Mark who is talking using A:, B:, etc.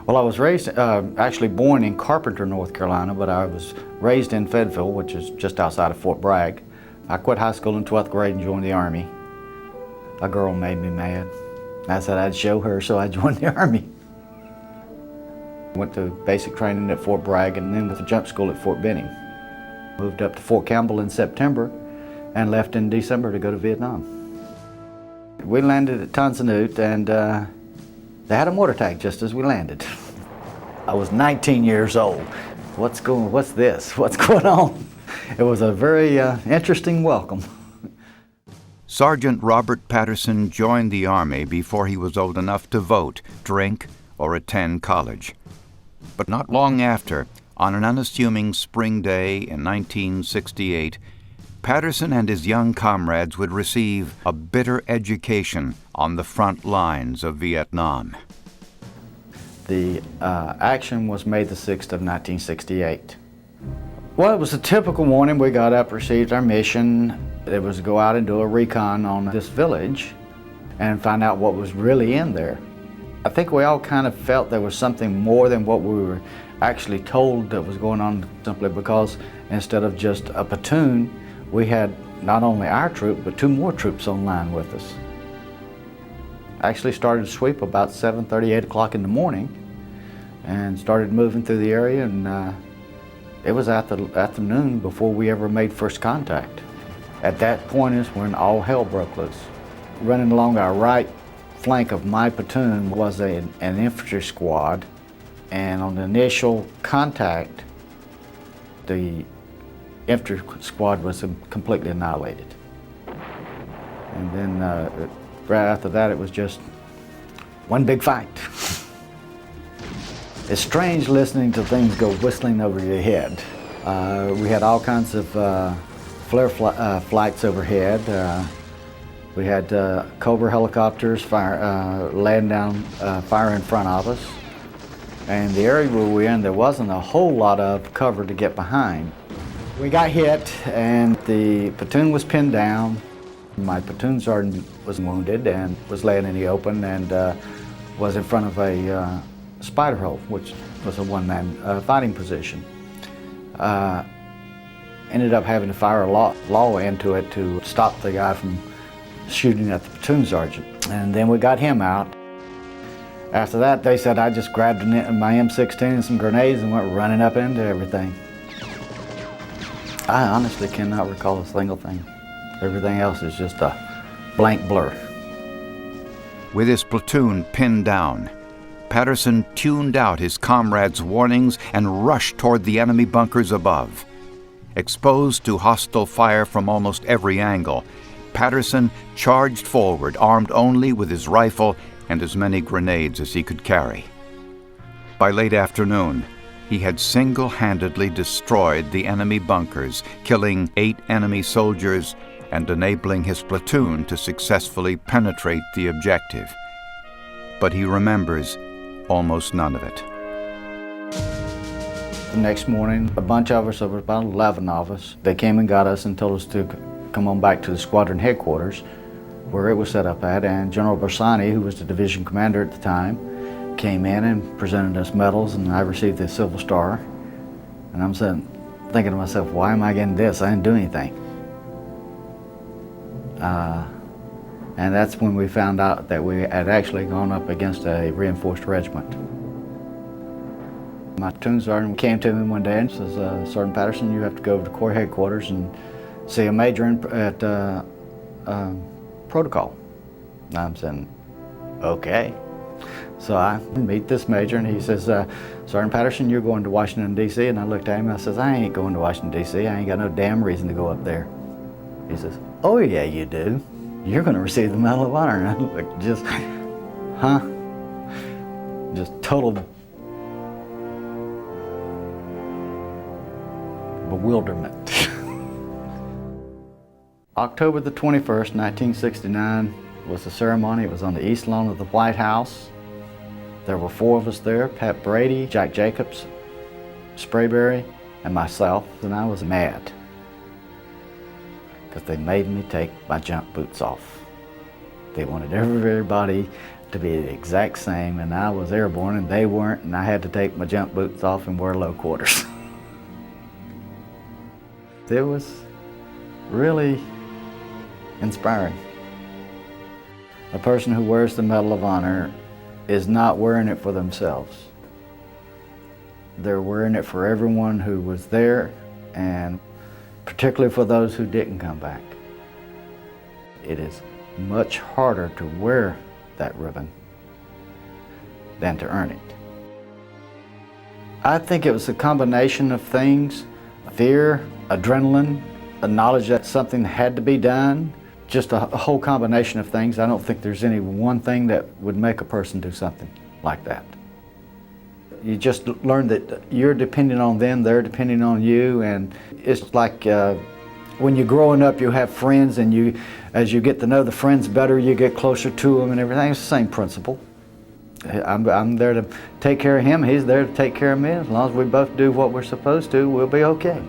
A: Well, I was raised, actually born in Carpenter, North Carolina, but I was raised in Fayetteville, which is just outside of Fort Bragg. I quit high school in 12th grade and joined the Army. A girl made me mad. I said I'd show her, so I joined the Army. Went to basic training at Fort Bragg and then with the jump school at Fort Benning. Moved up to Fort Campbell in September and left in December to go to Vietnam. We landed at Tan Son Nhut and they had a mortar attack just as we landed. I was 19 years old. What's this? What's going on? It was a very interesting welcome.
B: Sergeant Robert Patterson joined the Army before he was old enough to vote, drink, or attend college. But not long after, on an unassuming spring day in 1968, Patterson and his young comrades would receive a bitter education on the front lines of Vietnam.
A: The action was May the 6th of 1968. Well, it was a typical morning. We got up, received our mission. It was to go out and do a recon on this village and find out what was really in there. I think we all kind of felt there was something more than what we were actually told that was going on, simply because instead of just a platoon, we had not only our troop, but 2 more troops on line with us. I actually started to sweep about 7:30, 8 o'clock in the morning and started moving through the area, and it was at the afternoon before we ever made first contact. At that point is when all hell broke loose. Running along our right flank of my platoon was an infantry squad, and on the initial contact, the infantry squad was completely annihilated. And then right after that, it was just one big fight. It's strange listening to things go whistling over your head. We had all kinds of flare flights overhead. We had Cobra helicopters laying down fire in front of us. And the area we were in, there wasn't a whole lot of cover to get behind. We got hit and the platoon was pinned down. My platoon sergeant was wounded and was laying in the open and was in front of a spider hole, which was a one-man fighting position. Ended up having to fire a law into it to stop the guy from shooting at the platoon sergeant. And then we got him out. After that, they said I just grabbed my M16 and some grenades and went running up into everything. I honestly cannot recall a single thing. Everything else is just a blank blur.
B: With his platoon pinned down, Patterson tuned out his comrades' warnings and rushed toward the enemy bunkers above. Exposed to hostile fire from almost every angle, Patterson charged forward, armed only with his rifle and as many grenades as he could carry. By late afternoon, he had single-handedly destroyed the enemy bunkers, killing 8 enemy soldiers and enabling his platoon to successfully penetrate the objective. But he remembers almost none of it.
A: The next morning, a bunch of us, there was about 11 of us, they came and got us and told us to come on back to the squadron headquarters where it was set up at, and General Bersani, who was the division commander at the time, came in and presented us medals, and I received the Silver Star. And I'm thinking to myself, why am I getting this? I didn't do anything. And that's when we found out that we had actually gone up against a reinforced regiment. My platoon sergeant came to me one day and says, Sergeant Patterson, you have to go to Corps headquarters and see a major at protocol. And I'm saying, okay. So I meet this major and he says, Sergeant Patterson, you're going to Washington, D.C. And I looked at him and I says, I ain't going to Washington, D.C. I ain't got no damn reason to go up there. He says, oh yeah, you do. You're going to receive the Medal of Honor. And I'm like, just, huh? Just total bewilderment. October the 21st, 1969 was the ceremony. It was on the east lawn of the White House. There were 4 of us there: Pat Brady, Jack Jacobs, Sprayberry, and myself, and I was mad because they made me take my jump boots off. They wanted everybody to be the exact same, and I was airborne and they weren't, and I had to take my jump boots off and wear low quarters. It was really inspiring. A person who wears the Medal of Honor is not wearing it for themselves. They're wearing it for everyone who was there, and particularly for those who didn't come back. It is much harder to wear that ribbon than to earn it. I think it was a combination of things: fear, adrenaline, a knowledge that something had to be done, just a whole combination of things. I don't think there's any one thing that would make a person do something like that. You just learn that you're depending on them, they're depending on you, and it's like when you're growing up, you have friends, and as you get to know the friends better, you get closer to them and everything. It's the same principle. I'm there to take care of him, he's there to take care of me. As long as we both do what we're supposed to, we'll be okay.